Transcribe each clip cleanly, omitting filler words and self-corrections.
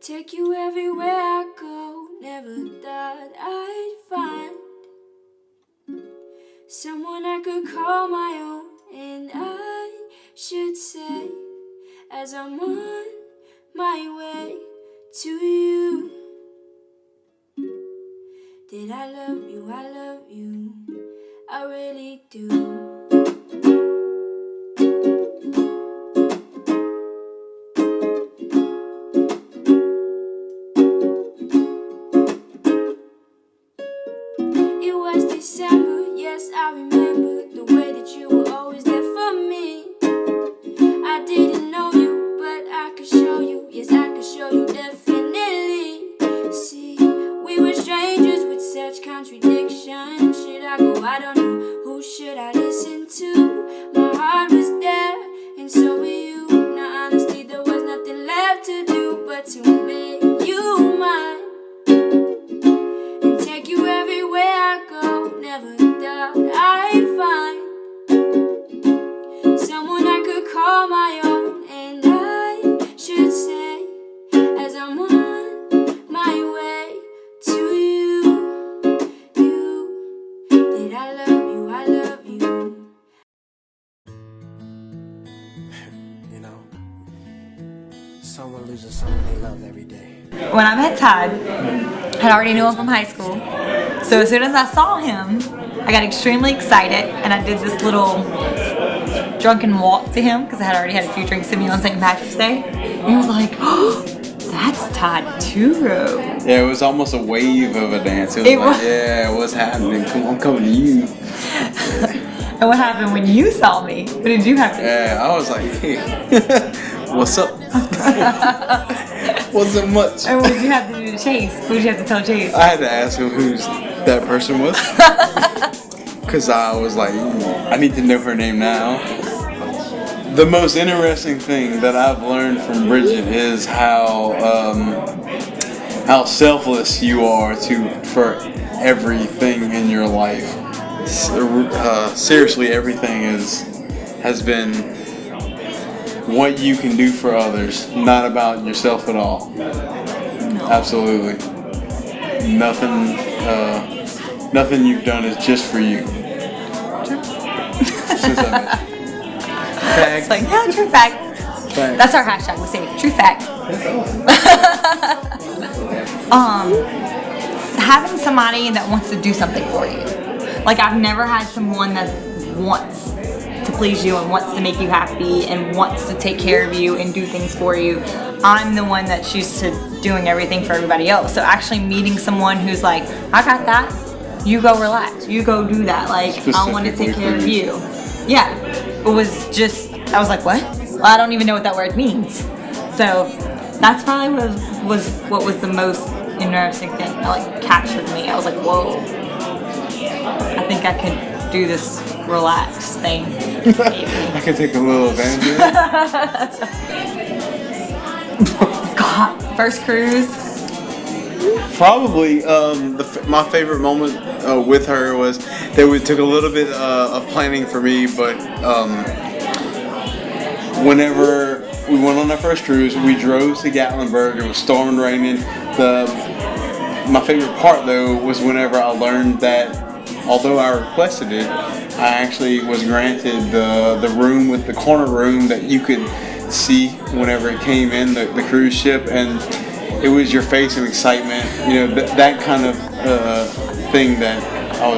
Take you everywhere I go. Never thought I'd find someone I could call my own. And I should say, as I'm on my way to you, that I love you, I really do. It was December, yes, I remember the way that you were always there for me. I didn't know you, but I could show you, yes, I could show you definitely. See, we were strangers with such contradictions. Should I go? I don't know. Who should I listen to? My heart was there, and so were you. Now honestly, there was nothing left to do but to make you mine and take you everywhere I go. Never thought I'd find someone I could call my own. And I should say, as I'm on my way to you, that I love you, I love you. You know, someone loses someone they love every day. When I met Todd, I already knew him from high school. So as soon as I saw him, I got extremely excited and I did this little drunken walk to him because I had already had a few drinks with me on St. Patrick's Day. And he was like, oh, that's Todd Turo. Yeah, it was almost a wave of a dance. It was like, yeah, what's happening? I'm coming to you. And what happened when you saw me? What did you have to do? Yeah, I was like, hey, what's up? Wasn't much. And what did you have to do to Chase? What did you have to tell Chase? I had to ask him who that person was. Because I was like, I need to know her name now. The most interesting thing that I've learned from Bridget is how selfless you are for everything in your life. Seriously, everything has been what you can do for others, not about yourself at all. No. Absolutely. Nothing you've done is just for you. Since I met you. It's like, yeah, true fact. That's our hashtag. We say true fact. Having somebody that wants to do something for you. Like, I've never had someone that wants to please you and wants to make you happy and wants to take care of you and do things for you. I'm the one that's used to doing everything for everybody else. So actually meeting someone who's like, I got that. You go relax. You go do that. Like, I want to take care of you. Yeah. It was just, I was like, what? Well, I don't even know what that word means. So that's probably what was the most interesting thing that like captured me. I was like, whoa. I think I can do this relaxed thing. I can take a little advantage of it. God, first cruise. Probably my favorite moment with her was that it took a little bit of planning for me, but whenever we went on our first cruise, we drove to Gatlinburg. It was storming, raining. My favorite part though was whenever I learned that although I requested it, I actually was granted the room with the corner room that you could see whenever it came in the cruise ship, and it was your face of excitement, you know, that kind of thing that I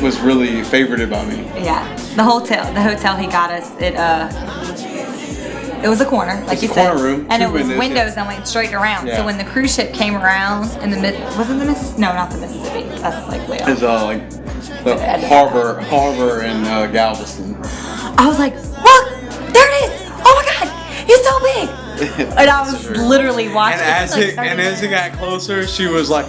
was really favorited by me. Yeah, the hotel he got us, it was a corner, like you said, room, and it was windows yeah. and went straight around. Yeah. So when the cruise ship came around in the Mississippi? No, not the Mississippi. That's like way off. It's like the harbor in Galveston. I was like, look, there it is! Oh my God, it's so big! And I was literally watching. And as it got closer, she was like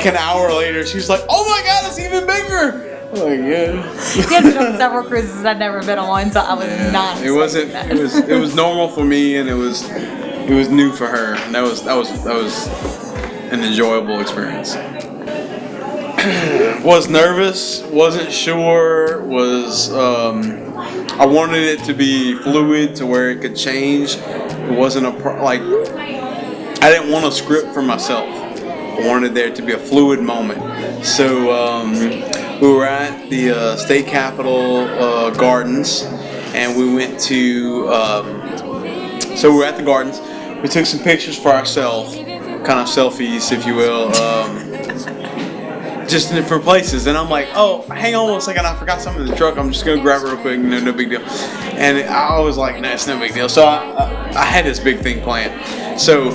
an hour later, she was like, "Oh my God, it's even bigger!" I'm like, yeah. We had been on several cruises I'd never been on one, so I was not. It wasn't. That. It was normal for me, and it was new for her, and that was an enjoyable experience. Was nervous, wasn't sure, I wanted it to be fluid to where it could change. It wasn't I didn't want a script for myself. I wanted there to be a fluid moment. So we were at the state capitol gardens, and we went to. So we were at the gardens. We took some pictures for ourselves, kind of selfies, if you will. Just in different places, and I'm like, oh, hang on 1 second, I forgot something in the truck. I'm just gonna grab it real quick. No big deal. And I was like, no, it's no big deal. So I had this big thing planned. So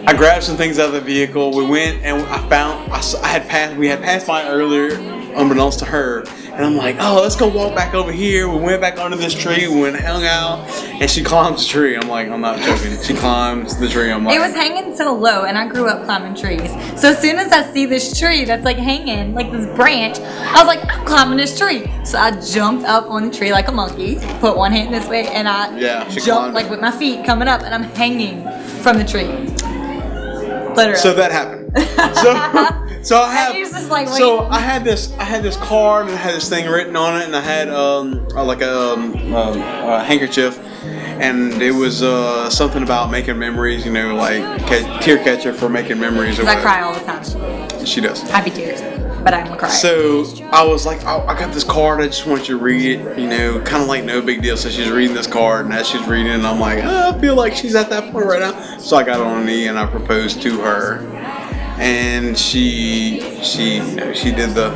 I grabbed some things out of the vehicle. We went and we had passed by earlier, unbeknownst to her. And I'm like, oh, let's go walk back over here. We went back under this tree. We went and hung out. And she climbs the tree. I'm like, I'm not joking. She climbs the tree. I'm like, It was hanging so low, and I grew up climbing trees. So as soon as I see this tree that's like hanging, like this branch, I was like, I'm climbing this tree. So I jumped up on the tree like a monkey, put one hand this way, and I jumped like with my feet coming up, and I'm hanging from the tree. Literally. So that happened. So I have. I had this card and I had this thing written on it, and I had like a handkerchief, and it was something about making memories. You know, like tear catcher for making memories. Because I cry all the time. She does. Happy tears, but I'm a crier. So I was like, oh, I got this card. I just want you to read it. You know, kind of like no big deal. So she's reading this card, and as she's reading it, I'm like, oh, I feel like she's at that point right now. So I got on a knee and I proposed to her. And she did the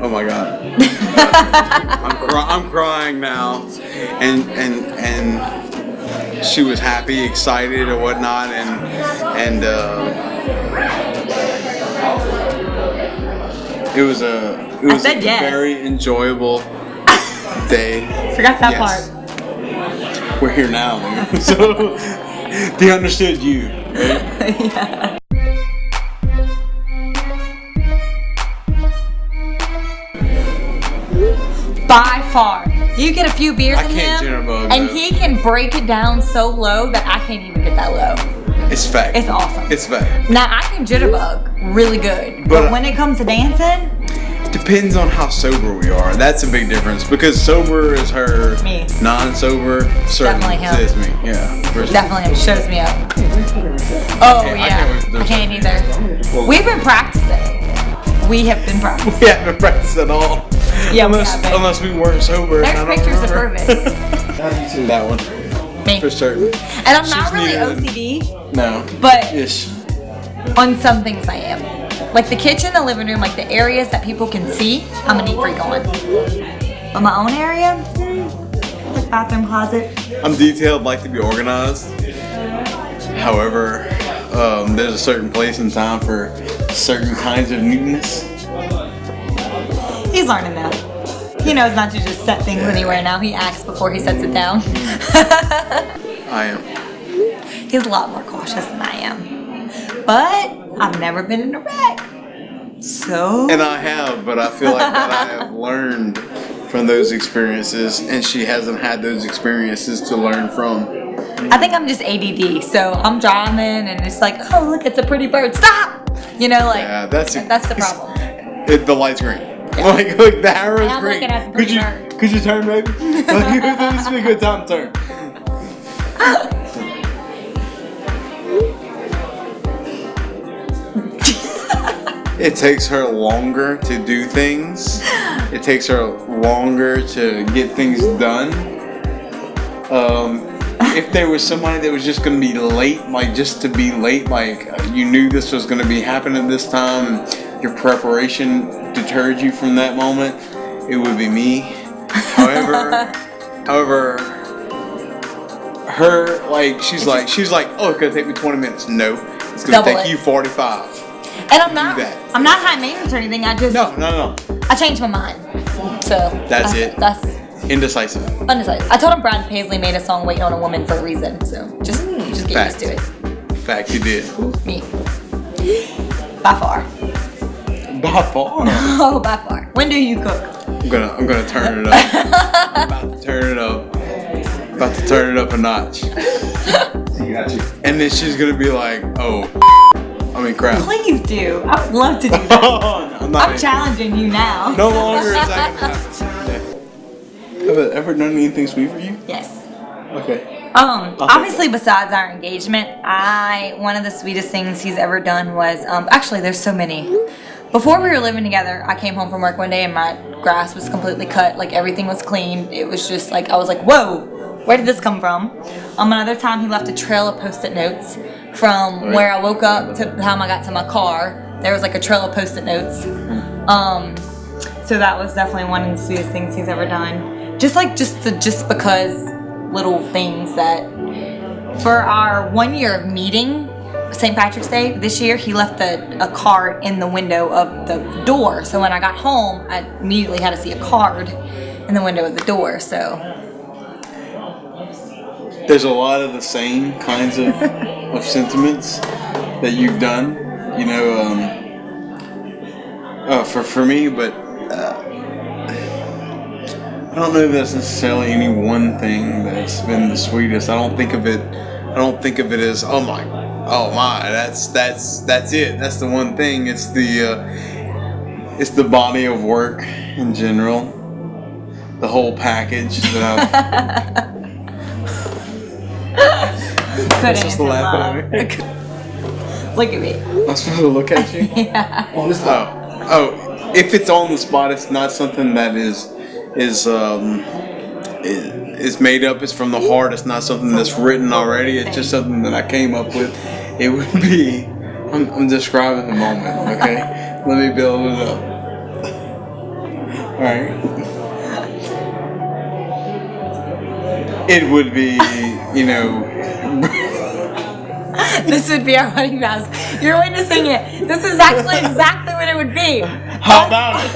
oh my god, I'm crying now, and she was happy, excited, or whatnot, and it was a very enjoyable day. Forgot that part. We're here now, man. So they understood you, right? Yeah. By far. You get a few beers in him, and he can break it down so low that I can't even get that low. It's fact. It's awesome. It's fact. Now, I can jitterbug really good, but when it comes to dancing... Depends on how sober we are. That's a big difference, because sober is her. Me. Non-sober Definitely him. Is me. Yeah. Definitely him. Shows me up. Oh, yeah. I can't either. Well, We've been practicing. We have been practicing. We haven't practiced at all. Yeah, unless we weren't sober. There's pictures of Irvin. That one. Me. For certain. And I'm not really OCD. No. But Ish. on some things I am. Like the kitchen, the living room, like the areas that people can see, I'm a neat freak on. But my own area, like bathroom, closet. I'm detailed, like to be organized. However, there's a certain place and time for certain kinds of neatness. He's learning now. He knows not to just set things anywhere now. He acts before he sets it down. I am. He's a lot more cautious than I am. But I've never been in a wreck. So. And I have, but I feel like that I have learned from those experiences, and she hasn't had those experiences to learn from. I think I'm just ADD, so I'm driving and it's like, oh look, it's a pretty bird. Stop! You know, like yeah, that's the problem. The light's green. Like the arrow's green. Could you turn, maybe? Like, this would be a good time to turn. It takes her longer to do things. It takes her longer to get things done. If there was somebody that was just going to be late, like just to be late, like you knew this was going to be happening this time, and your preparation deterred you from that moment, it would be me. However, her, like, she's like, oh, it's going to take me 20 minutes. No, it's going to take you 45. And I'm not high maintenance or anything. I just no. I changed my mind. So that's it. That's indecisive. Undecisive. I told him Brad Paisley made a song "Waiting on a Woman" for a reason. So just get used to it. Fact, you did. Me. By far. By far. Oh, by far. When do you cook? I'm gonna turn it up. I'm about to turn it up. About to turn it up a notch. Got you. And then she's gonna be like, oh. I mean, crap. Please do. I would love to do that. I'm challenging you now. No longer is that gonna happen. Have I ever done anything sweet for you? Yes. Okay. Obviously besides our engagement, one of the sweetest things he's ever done was, actually there's so many. Before we were living together, I came home from work one day and my grass was completely cut, like everything was clean. It was just like, I was like, whoa, where did this come from? Another time he left a trail of Post-it notes from where I woke up to the time I got to my car. There was like a trail of Post-it notes. So that was definitely one of the sweetest things he's ever done. Just because little things that, for our 1 year of meeting, St. Patrick's Day this year, he left a card in the window of the door. So when I got home, I immediately had to see a card in the window of the door. So there's a lot of the same kinds of sentiments that you've done, you know, for me, but I don't know if that's necessarily any one thing that's been the sweetest. I don't think of it as oh my, that's it. That's the one thing. It's the body of work in general, the whole package that I've. couldn't Just laughing at me. Look at me. I'm supposed to look at you? Yeah. On the spot. Oh, if it's on the spot, it's not something that is made up. It's from the heart. It's not something that's written already. It's just something that I came up with. It would be. I'm describing the moment. Okay, let me build it up. All right. It would be, you know. This would be our wedding vows. You're going to sing it. This is actually exactly what it would be. How about it?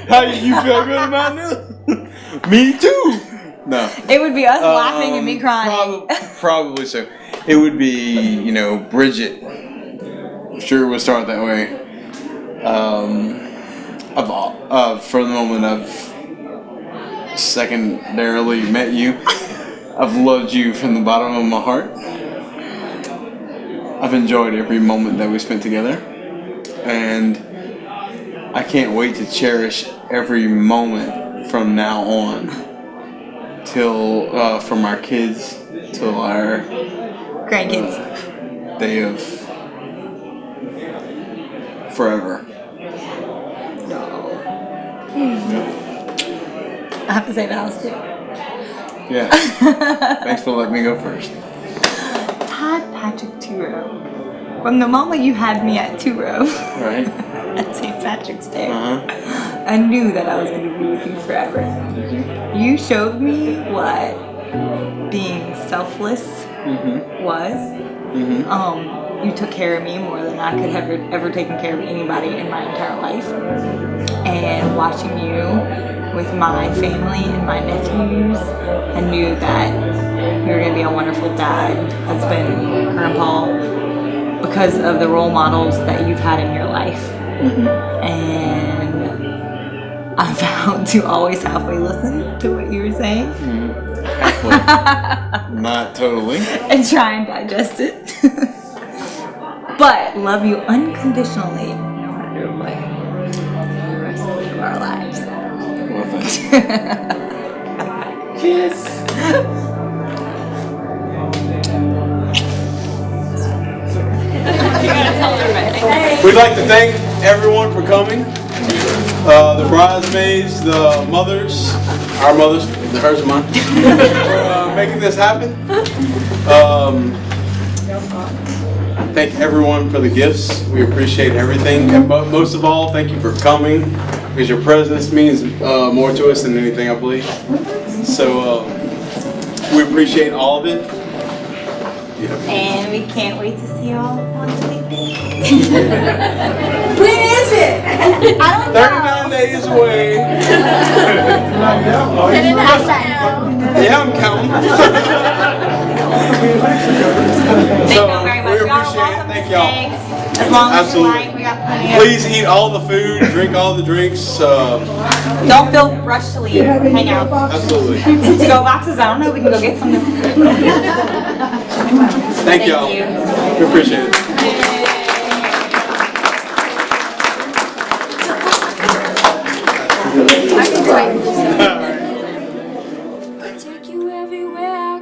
How you feel good about it? Me too. No. It would be us laughing and me crying. Probably so. It would be, you know, Bridget. Sure, we'll start that way. For the moment I've secondarily met you, I've loved you from the bottom of my heart. I've enjoyed every moment that we spent together, and I can't wait to cherish every moment from now on, till from our kids till our Grandkids. day of forever. I have to say vows too. Yeah. Thanks for letting me go first. Todd Patrick Turo. From the moment you had me at Turo Right. at St. Patrick's Day, Uh-huh. I knew that I was going to be with you forever. You showed me what being selfless was. You took care of me more than I could have ever taken care of anybody in my entire life. And watching you with my family and my nephews, I knew that you were going to be a wonderful dad, husband, grandpa, because of the role models that you've had in your life. And I vowed to always halfway listen to what you were saying. Halfway. Not totally. And try and digest it. But love you unconditionally, no matter what, for the rest of our lives. Well, thanks. Yes. We'd like to thank everyone for coming. The bridesmaids, the mothers, our mothers, hers and mine, for making this happen. Thank everyone for the gifts. We appreciate everything. And most of all, thank you for coming, because your presence means more to us than anything, I believe. So we appreciate all of it. And we can't wait to see y'all on the weekend. When is it? I don't know. 39 days away. Yeah, I'm counting. Thank y'all very much. We Y'all appreciate it. welcome Thank to y'all. stay. As long as Absolutely. you like, we got plenty of. Please eat all the food, drink all the drinks. Don't feel rushed to leave. Hang out. Absolutely. To go boxes, I don't know. We can go get something. Thank y'all. you. We appreciate it. Take you everywhere I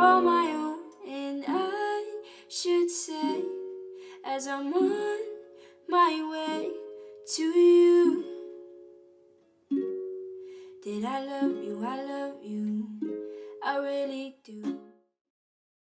all my own. And I should say, as I'm on my way to you, that I love you, I really do.